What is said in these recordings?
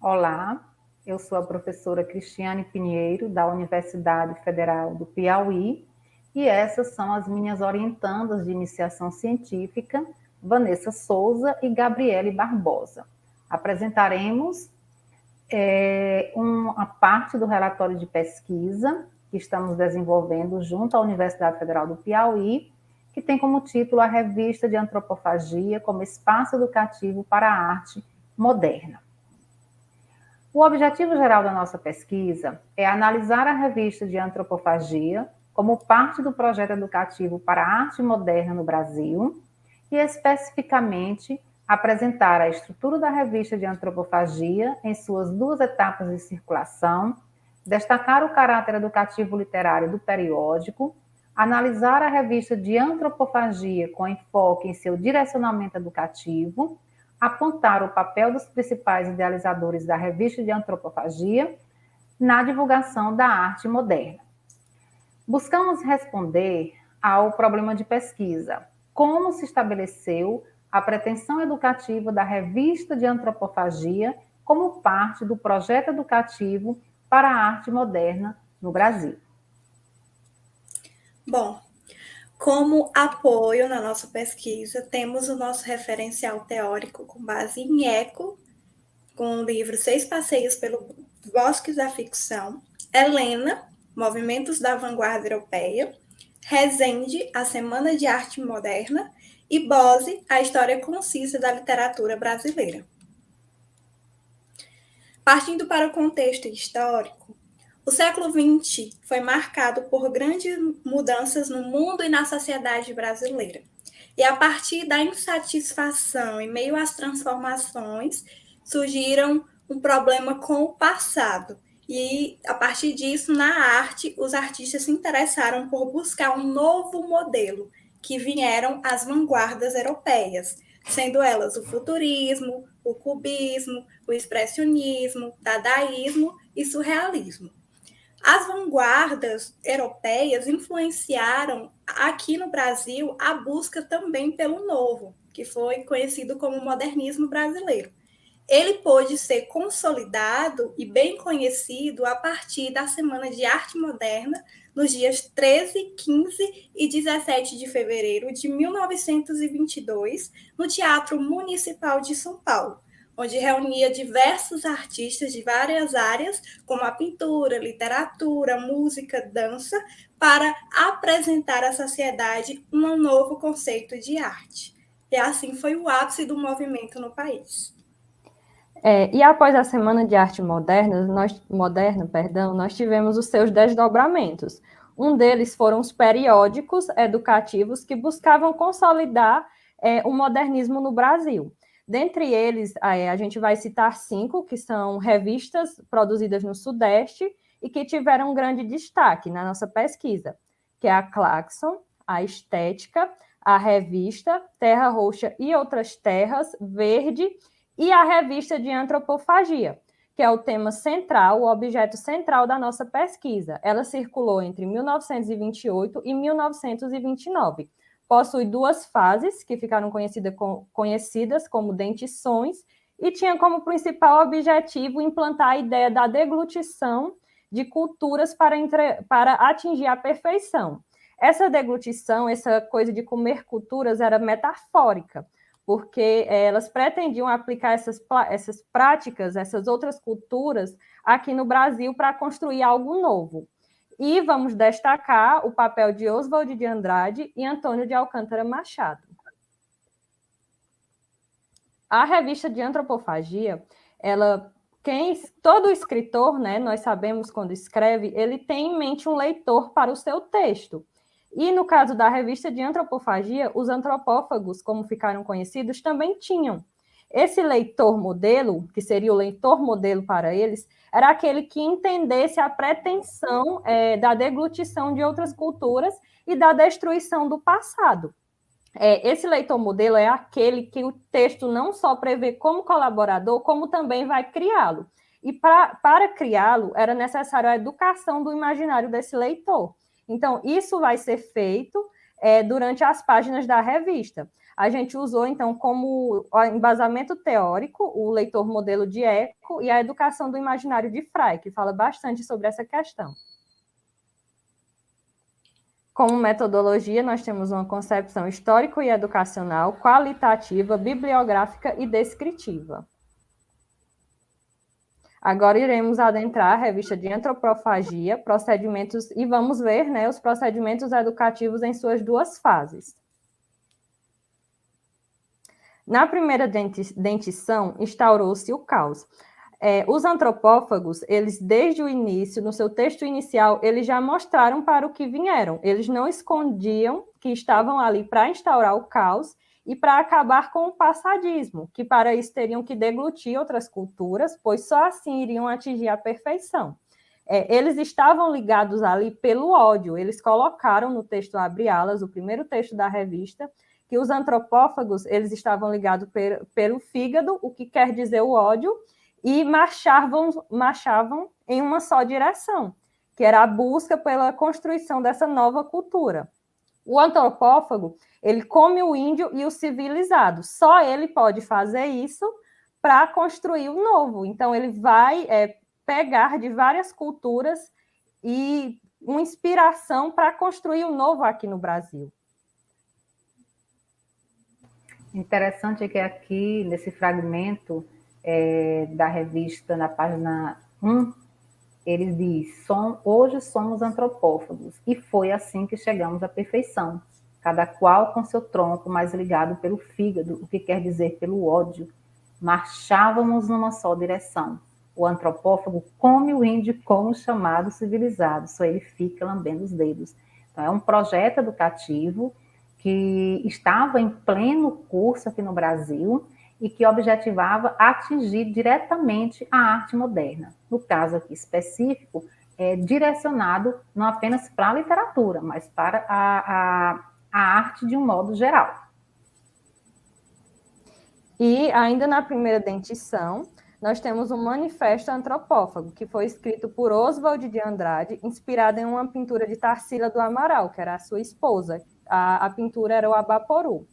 Olá, eu sou a professora Cristiane Pinheiro, da Universidade Federal do Piauí, e essas são as minhas orientandas de iniciação científica, Vanessa Souza e Gabriele Barbosa. Apresentaremos uma parte do relatório de pesquisa que estamos desenvolvendo junto à Universidade Federal do Piauí, que tem como título a Revista de Antropofagia como Espaço Educativo para a Arte Moderna. O objetivo geral da nossa pesquisa é analisar a revista de antropofagia como parte do projeto educativo para a arte moderna no Brasil e, especificamente, apresentar a estrutura da revista de antropofagia em suas duas etapas de circulação, destacar o caráter educativo literário do periódico, analisar a revista de antropofagia com enfoque em seu direcionamento educativo, apontar o papel dos principais idealizadores da revista de antropofagia na divulgação da arte moderna. Buscamos responder ao problema de pesquisa: como se estabeleceu a pretensão educativa da revista de antropofagia como parte do projeto educativo para a arte moderna no Brasil. Bom, como apoio na nossa pesquisa, temos o nosso referencial teórico com base em Eco, com o livro 6 Passeios pelo Bosques da Ficção, Helena, Movimentos da Vanguarda Europeia, Rezende, A Semana de Arte Moderna, e Bose, A História Concisa da Literatura Brasileira. Partindo para o contexto histórico, o século XX foi marcado por grandes mudanças no mundo e na sociedade brasileira. E a partir da insatisfação em meio às transformações, surgiram um problema com o passado. E, a partir disso, na arte, os artistas se interessaram por buscar um novo modelo, que vieram as vanguardas europeias, sendo elas o futurismo, o cubismo, o expressionismo, dadaísmo e surrealismo. As vanguardas europeias influenciaram aqui no Brasil a busca também pelo novo, que foi conhecido como modernismo brasileiro. Ele pôde ser consolidado e bem conhecido a partir da Semana de Arte Moderna, nos dias 13, 15 e 17 de fevereiro de 1922, no Teatro Municipal de São Paulo, onde reunia diversos artistas de várias áreas, como a pintura, literatura, música, dança, para apresentar à sociedade um novo conceito de arte. E assim foi o ápice do movimento no país. E após a Semana de Arte Moderna, nós tivemos os seus desdobramentos. Um deles foram os periódicos educativos que buscavam consolidar o modernismo no Brasil. Dentre eles, a gente vai citar 5, que são revistas produzidas no Sudeste e que tiveram um grande destaque na nossa pesquisa, que é a Claxon, a Estética, a Revista, Terra Roxa e Outras Terras, Verde, e a Revista de Antropofagia, que é o tema central, o objeto central da nossa pesquisa. Ela circulou entre 1928 e 1929. Possui 2 fases, que ficaram conhecidas como dentições, e tinha como principal objetivo implantar a ideia da deglutição de culturas para atingir a perfeição. Essa deglutição, essa coisa de comer culturas, era metafórica, porque elas pretendiam aplicar essas práticas, essas outras culturas aqui no Brasil para construir algo novo. E vamos destacar o papel de Oswald de Andrade e Antônio de Alcântara Machado. A revista de antropofagia, todo escritor, né, nós sabemos quando escreve, ele tem em mente um leitor para o seu texto. E no caso da revista de antropofagia, os antropófagos, como ficaram conhecidos, também tinham. Esse leitor modelo, que seria o leitor modelo para eles, era aquele que entendesse a pretensão da deglutição de outras culturas e da destruição do passado. Esse leitor modelo é aquele que o texto não só prevê como colaborador, como também vai criá-lo. E para criá-lo, era necessário a educação do imaginário desse leitor. Então, isso vai ser feito durante as páginas da revista. a gente usou, então, como embasamento teórico o leitor modelo de Eco e a educação do imaginário de Frey, que fala bastante sobre essa questão. Como metodologia, nós temos uma concepção histórico e educacional, qualitativa, bibliográfica e descritiva. Agora iremos adentrar a revista de antropofagia, procedimentos, e vamos ver, né, os procedimentos educativos em suas duas fases. Na primeira dentição, instaurou-se o caos. Os antropófagos, eles desde o início, no seu texto inicial, eles já mostraram para o que vieram. Eles não escondiam que estavam ali para instaurar o caos e para acabar com o passadismo, que para isso teriam que deglutir outras culturas, pois só assim iriam atingir a perfeição. Eles estavam ligados ali pelo ódio. Eles colocaram no texto Abre Alas, o primeiro texto da revista, que os antropófagos, eles estavam ligados pelo fígado, o que quer dizer o ódio, e marchavam em uma só direção, que era a busca pela construção dessa nova cultura. O antropófago, ele come o índio e o civilizado. Só ele pode fazer isso para construir o novo. Então, ele vai pegar de várias culturas e uma inspiração para construir o novo aqui no Brasil. Interessante é que aqui, nesse fragmento da revista, na página 1, ele diz: hoje somos antropófagos, e foi assim que chegamos à perfeição, cada qual com seu tronco mais ligado pelo fígado, o que quer dizer pelo ódio. Marchávamos numa só direção. O antropófago come o índio como o chamado civilizado, só ele fica lambendo os dedos. Então, é um projeto educativo que estava em pleno curso aqui no Brasil e que objetivava atingir diretamente a arte moderna. No caso aqui específico, direcionado não apenas para a literatura, mas para a arte de um modo geral. E ainda na primeira dentição, nós temos um manifesto antropófago, que foi escrito por Oswald de Andrade, inspirado em uma pintura de Tarsila do Amaral, que era a sua esposa. A pintura era o Abaporu.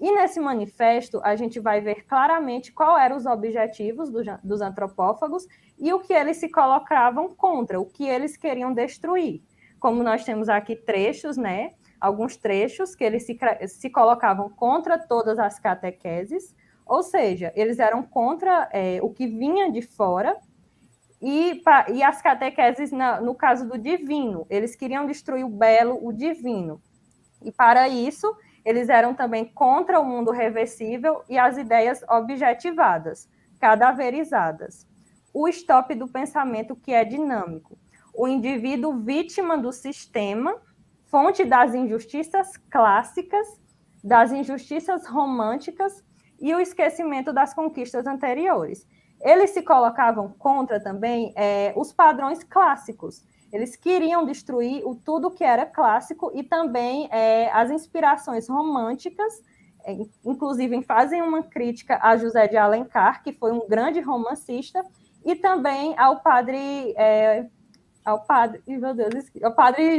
E nesse manifesto, a gente vai ver claramente quais eram os objetivos dos antropófagos e o que eles se colocavam contra, o que eles queriam destruir. Como nós temos aqui trechos, né? Alguns trechos que eles se colocavam contra todas as catequeses, ou seja, eles eram contra o que vinha de fora, e as catequeses, no caso do divino, eles queriam destruir o belo, o divino. E para isso, eles eram também contra o mundo reversível e as ideias objetivadas, cadaverizadas. O stop do pensamento que é dinâmico. O indivíduo vítima do sistema, fonte das injustiças clássicas, das injustiças românticas e o esquecimento das conquistas anteriores. Eles se colocavam contra também os padrões clássicos. Eles queriam destruir tudo que era clássico e também as inspirações românticas, inclusive fazem uma crítica a José de Alencar, que foi um grande romancista, e também ao padre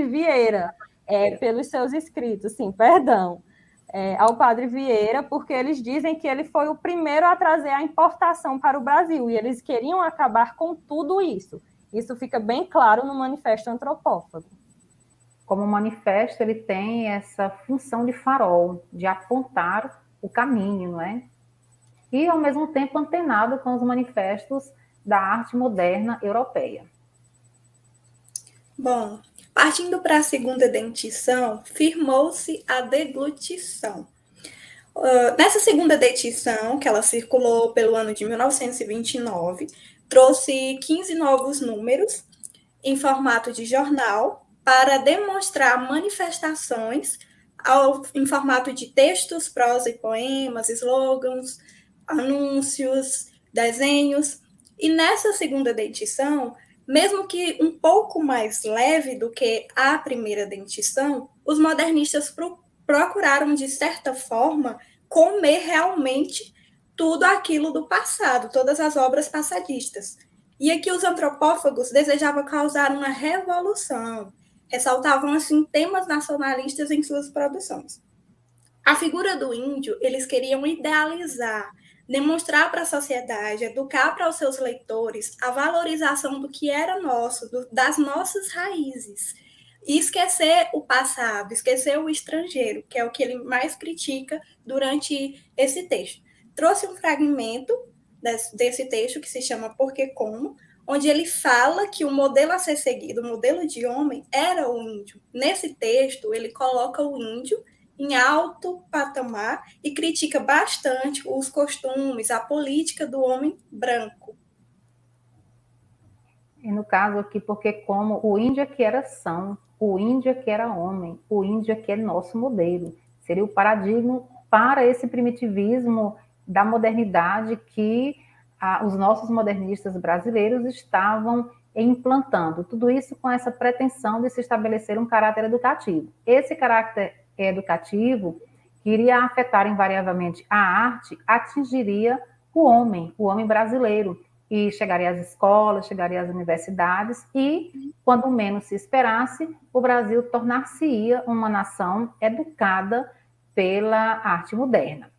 Vieira, pelos seus escritos, sim, perdão, ao padre Vieira, porque eles dizem que ele foi o primeiro a trazer a importação para o Brasil, e eles queriam acabar com tudo isso. Isso fica bem claro no Manifesto Antropófago. Como manifesto, ele tem essa função de farol, de apontar o caminho, não é? E, ao mesmo tempo, antenado com os manifestos da arte moderna europeia. Bom, partindo para a segunda dentição, firmou-se a deglutição. Nessa segunda dentição, que ela circulou pelo ano de 1929, trouxe 15 novos números em formato de jornal para demonstrar manifestações em formato de textos, prosa e poemas, slogans, anúncios, desenhos. E nessa segunda dentição, mesmo que um pouco mais leve do que a primeira dentição, os modernistas procuraram, de certa forma, comer realmente tudo aquilo do passado, todas as obras passadistas. E aqui os antropófagos desejavam causar uma revolução, ressaltavam assim temas nacionalistas em suas produções. A figura do índio, eles queriam idealizar, demonstrar para a sociedade, educar para os seus leitores a valorização do que era nosso, das nossas raízes. E esquecer o passado, esquecer o estrangeiro, que é o que ele mais critica durante esse texto. Trouxe um fragmento desse texto que se chama Porque Como, onde ele fala que o modelo a ser seguido, o modelo de homem, era o índio. Nesse texto, ele coloca o índio em alto patamar e critica bastante os costumes, a política do homem branco. E no caso aqui, porque como o índio aqui era são, o índio aqui era homem, o índio aqui é nosso modelo. Seria o paradigma para esse primitivismo da modernidade que os nossos modernistas brasileiros estavam implantando. Tudo isso com essa pretensão de se estabelecer um caráter educativo. Esse caráter educativo, que iria afetar invariavelmente a arte, atingiria o homem brasileiro, e chegaria às escolas, chegaria às universidades, e, quando menos se esperasse, o Brasil tornar-se-ia uma nação educada pela arte moderna.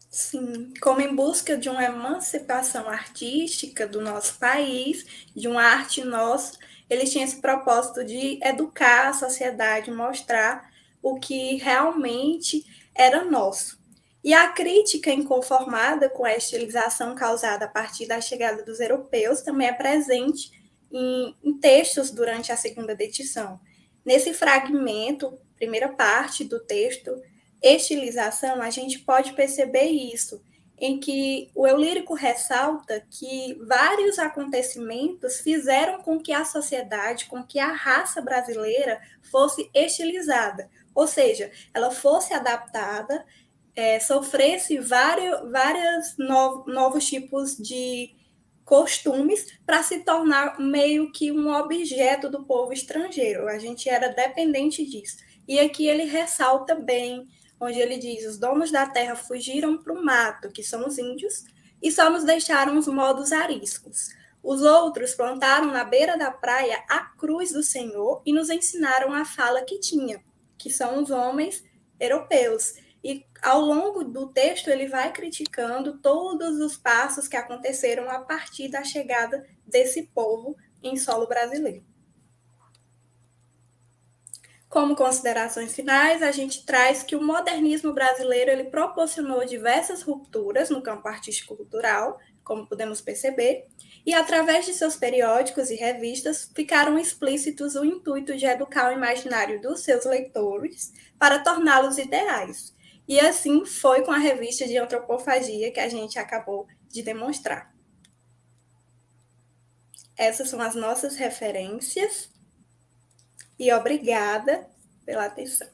Sim, como em busca de uma emancipação artística do nosso país, de uma arte nossa, eles tinham esse propósito de educar a sociedade, mostrar o que realmente era nosso. E a crítica inconformada com a estilização causada a partir da chegada dos europeus também é presente em textos durante a segunda edição. Nesse fragmento, primeira parte do texto, estilização, a gente pode perceber isso, em que o eu lírico ressalta que vários acontecimentos fizeram com que a sociedade, com que a raça brasileira fosse estilizada, ou seja, ela fosse adaptada, sofresse vários novos tipos de costumes para se tornar meio que um objeto do povo estrangeiro. A gente era dependente disso. E aqui ele ressalta bem, onde ele diz: os donos da terra fugiram para o mato, que são os índios, e só nos deixaram os modos ariscos. Os outros plantaram na beira da praia a cruz do Senhor e nos ensinaram a fala que tinha, que são os homens europeus. E ao longo do texto ele vai criticando todos os passos que aconteceram a partir da chegada desse povo em solo brasileiro. Como considerações finais, a gente traz que o modernismo brasileiro ele proporcionou diversas rupturas no campo artístico-cultural, como podemos perceber, e através de seus periódicos e revistas ficaram explícitos o intuito de educar o imaginário dos seus leitores para torná-los ideais. E assim foi com a revista de antropofagia que a gente acabou de demonstrar. Essas são as nossas referências e obrigada pela atenção.